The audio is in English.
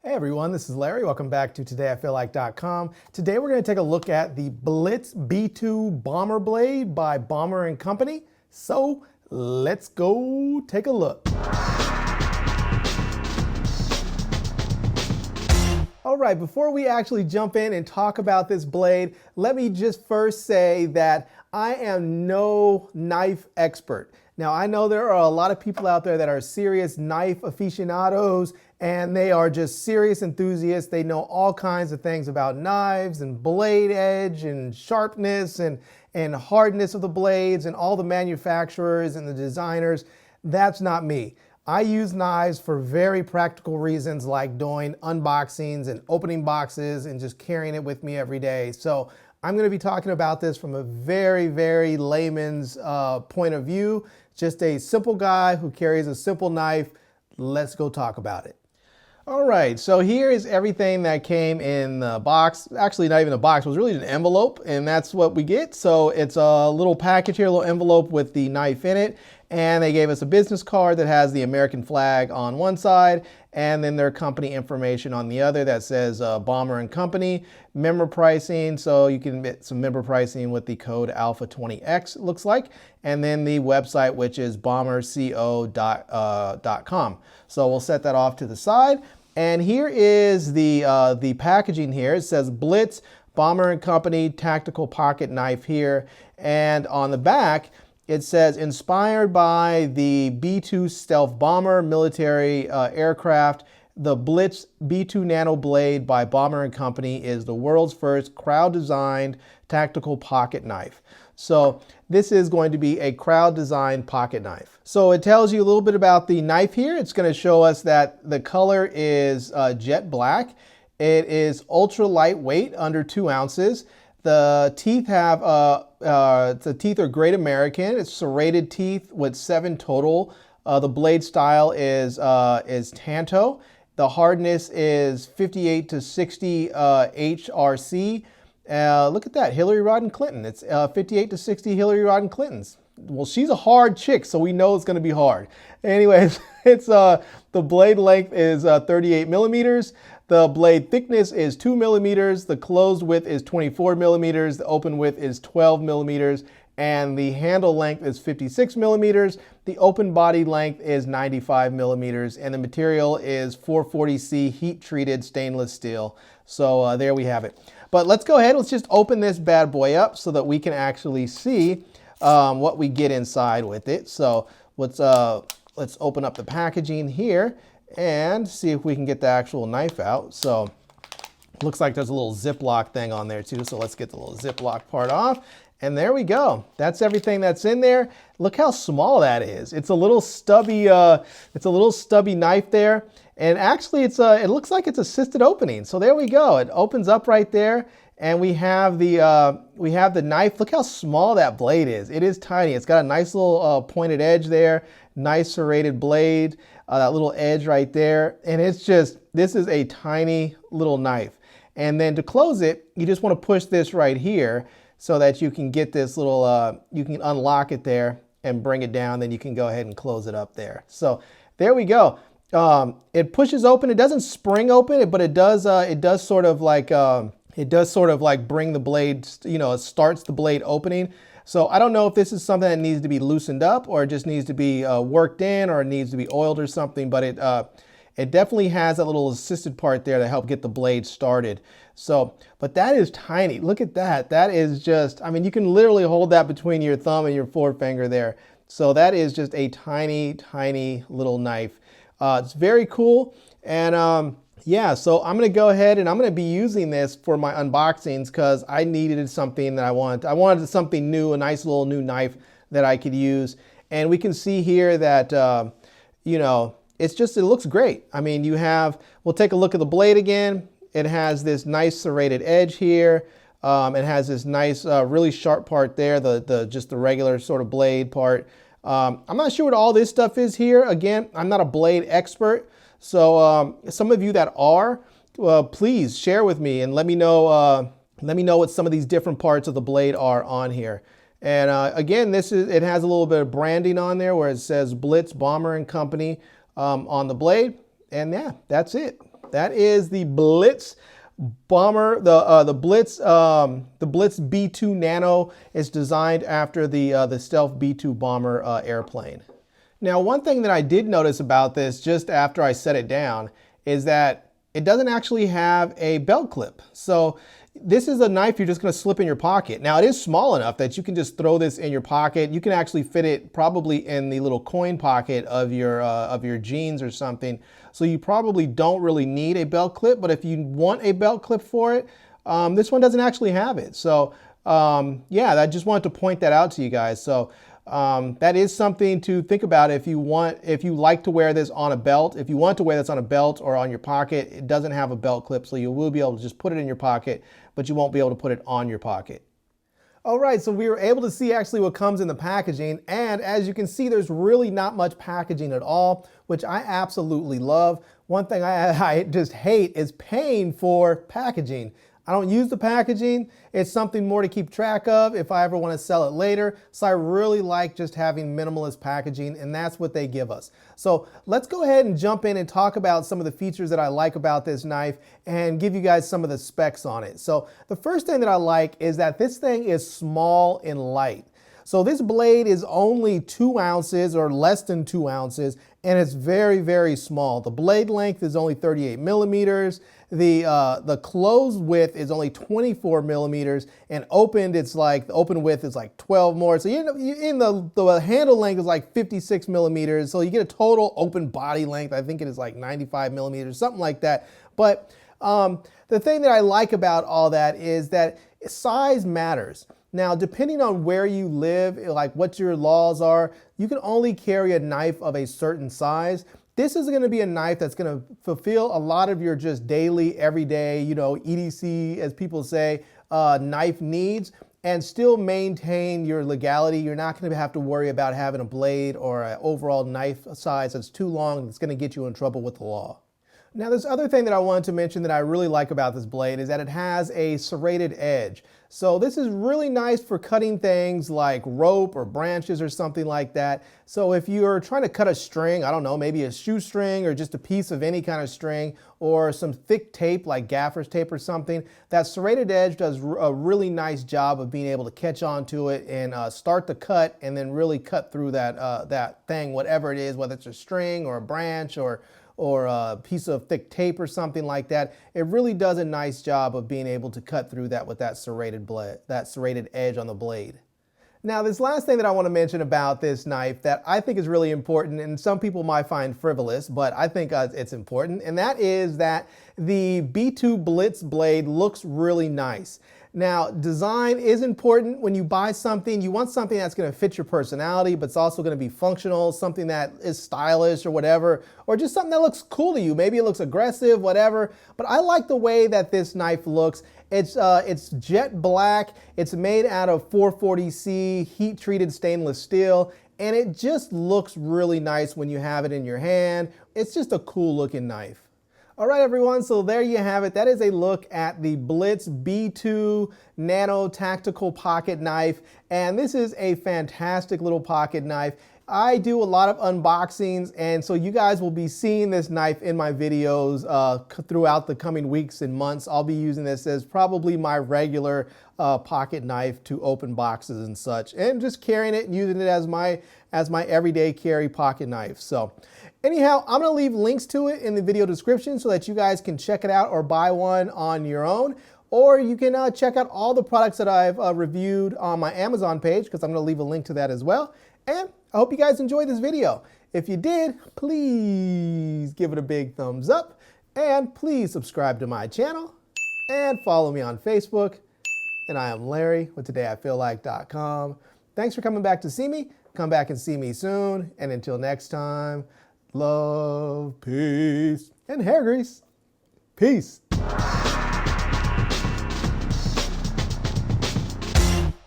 Hey everyone, this is Larry. Welcome back to TodayIFeelLike.com. Today we're going to take a look at the Blitz B2 Bomber Blade by Bomber & Company. So let's go take a look. All right, before we actually jump in and talk about this blade, let me just first say that I am no knife expert. Now, I know there are a lot of people out there that are serious knife aficionados, and they are just serious enthusiasts. They know all kinds of things about knives and blade edge and sharpness and hardness of the blades and all the manufacturers and the designers. That's not me. I use knives for very practical reasons, like doing unboxings and opening boxes and just carrying it with me every day. So I'm going to be talking about this from a very, very layman's point of view. Just a simple guy who carries a simple knife. Let's go talk about it. All right, so here is everything that came in the box. Actually, not even a box, it was really an envelope, and that's what we get. So it's a little package here, a little envelope with the knife in it. And they gave us a business card that has the American flag on one side, and then their company information on the other that says Bomber & Company, member pricing, so you can get some member pricing with the code Alpha20X, it looks like, and then the website, which is bomberco.com. So we'll set that off to the side. And here is the packaging here. It says Blitz, Bomber & Company, Tactical Pocket Knife here. And on the back, it says, inspired by the B-2 stealth bomber military aircraft, the Blitz B-2 Nano Blade by Bomber & Company is the world's first crowd-designed tactical pocket knife. So this is going to be a crowd-designed pocket knife. So it tells you a little bit about the knife here. It's going to show us that the color is jet black. It is ultra lightweight, under 2 ounces. The teeth have, the teeth are Great American. It's serrated teeth with 7 total. The blade style is Tanto. The hardness is 58 to 60 HRC. Look at that, Hillary Rodham Clinton. It's 58 to 60 Hillary Rodham Clintons. Well, she's a hard chick, so we know it's going to be hard. Anyways, it's the blade length is 38 millimeters. The blade thickness is 2 millimeters. The closed width is 24 millimeters. The open width is 12 millimeters. And the handle length is 56 millimeters. The open body length is 95 millimeters. And the material is 440C heat-treated stainless steel. So there we have it. But let's go ahead. Let's just open this bad boy up so that we can actually see what we get inside with it. So let's open up the packaging here and see if we can get the actual knife out. So looks like there's a little Ziploc thing on there too. So let's get the little Ziploc part off. And there we go. That's everything that's in there. Look how small that is. It's a little stubby knife there. And actually it looks like it's assisted opening. So there we go. It opens up right there. And we have the knife. Look how small that blade is. It is tiny. It's got a nice little pointed edge there. Nice serrated blade. That little edge right there. And it's just, this is a tiny little knife. And then to close it, you just want to push this right here so that you can get this little, you can unlock it there and bring it down. Then you can go ahead and close it up there. So there we go. It pushes open. It doesn't spring open, but it does sort of like bring the blade, it starts the blade opening. So I don't know if this is something that needs to be loosened up or it just needs to be worked in or it needs to be oiled or something, but it definitely has that little assisted part there to help get the blade started. So, but that is tiny. Look at that. That is just, I mean, you can literally hold that between your thumb and your forefinger there. So that is just a tiny, tiny little knife. It's very cool. And yeah, so I'm going to go ahead and I'm going to be using this for my unboxings because I needed something that I wanted something new, a nice little new knife that I could use. And we can see here that, it looks great. I mean, we'll take a look at the blade again. It has this nice serrated edge here. It has this nice, really sharp part there, just the regular sort of blade part. I'm not sure what all this stuff is here. Again, I'm not a blade expert. So some of you that are, please share with me and let me know what some of these different parts of the blade are on here. And again, it has a little bit of branding on there where it says Blitz Bomber & Company on the blade. And yeah, that's it. That is the Blitz bomber, the Blitz B2 Nano. Is designed after the Stealth B2 bomber airplane. Now, one thing that I did notice about this just after I set it down is that it doesn't actually have a belt clip. So this is a knife you're just going to slip in your pocket. Now, it is small enough that you can just throw this in your pocket. You can actually fit it probably in the little coin pocket of your jeans or something. So you probably don't really need a belt clip, but if you want a belt clip for it, this one doesn't actually have it. So yeah, I just wanted to point that out to you guys. So that is something to think about if you like to wear this on a belt. If you want to wear this on a belt or on your pocket, it doesn't have a belt clip, so you will be able to just put it in your pocket, but you won't be able to put it on your pocket. All right, so we were able to see actually what comes in the packaging, and as you can see, there's really not much packaging at all, which I absolutely love. One thing I just hate is paying for packaging. I don't use the packaging. It's something more to keep track of if I ever want to sell it later. So I really like just having minimalist packaging, and that's what they give us. So let's go ahead and jump in and talk about some of the features that I like about this knife and give you guys some of the specs on it. So the first thing that I like is that this thing is small and light. So this blade is only 2 ounces or less than 2 ounces, and it's very, very small. The blade length is only 38 millimeters. The closed width is only 24 millimeters, and opened, it's like, the open width is like 12 more. So the handle length is like 56 millimeters. So you get a total open body length. I think it is like 95 millimeters, something like that. But the thing that I like about all that is that size matters. Now, depending on where you live, like what your laws are, you can only carry a knife of a certain size. This is going to be a knife that's going to fulfill a lot of your just daily, everyday, EDC, as people say, knife needs, and still maintain your legality. You're not going to have to worry about having a blade or an overall knife size that's too long that's going to get you in trouble with the law. Now, this other thing that I wanted to mention that I really like about this blade is that it has a serrated edge. So this is really nice for cutting things like rope or branches or something like that. So if you're trying to cut a string, I don't know, maybe a shoestring or just a piece of any kind of string or some thick tape like gaffer's tape or something, that serrated edge does a really nice job of being able to catch onto it and start the cut and then really cut through that thing, whatever it is, whether it's a string or a branch or a piece of thick tape or something like that. It really does a nice job of being able to cut through that with that serrated edge on the blade. Now, this last thing that I want to mention about this knife that I think is really important, and some people might find frivolous, but I think it's important, and that is that the B2 Blitz blade looks really nice. Now, design is important. When you buy something, you want something that's going to fit your personality, but it's also going to be functional, something that is stylish or whatever, or just something that looks cool to you. Maybe it looks aggressive, whatever. But I like the way that this knife looks. It's jet black. It's made out of 440C heat-treated stainless steel, and it just looks really nice when you have it in your hand. It's just a cool-looking knife. All right, everyone, so there you have it. That is a look at the Blitz B2 Nano Tactical Pocket Knife, and this is a fantastic little pocket knife. I do a lot of unboxings, and so you guys will be seeing this knife in my videos throughout the coming weeks and months. I'll be using this as probably my regular pocket knife to open boxes and such, and just carrying it and using it as my everyday carry pocket knife. So anyhow, I'm going to leave links to it in the video description so that you guys can check it out or buy one on your own. Or you can check out all the products that I've reviewed on my Amazon page, because I'm going to leave a link to that as well. And I hope you guys enjoyed this video. If you did, please give it a big thumbs up, and please subscribe to my channel and follow me on Facebook. And I am Larry with TodayIFeelLike.com. Thanks for coming back to see me. Come back and see me soon. And until next time, love, peace, and hair grease. Peace.